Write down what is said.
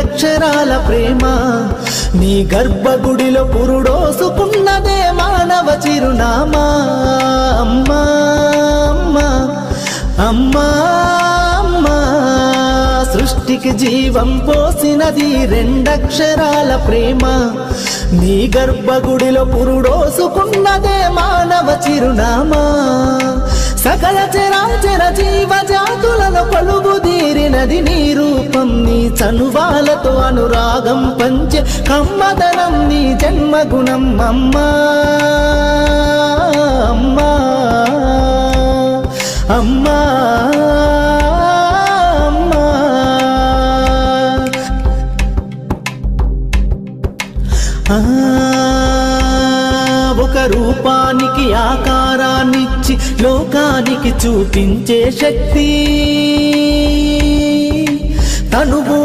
రెండక్షరాల ప్రేమ నీ గర్భగుడిలో పురుడోసుకున్నదే మానవ చిరునామా అమ్మా అమ్మా అమ్మా అమ్మా సృష్టికి జీవం పోసినది రెండక్షరాల ప్రేమ నీ గర్భగుడిలో పురుడోసుకున్నదే మానవ చిరునామా సకల చరాచర జీవ జాతులను కొలువుదీరినది నీ రూపం నీ చనువాలతో అనురాగం పంచే కమ్మదనం నీ జన్మగుణం అమ్మా అమ్మా అమ్మా ఒక రూపానికి ఆకారాన్నిచ్చి లోకానికి చూపించే శక్తి తనువు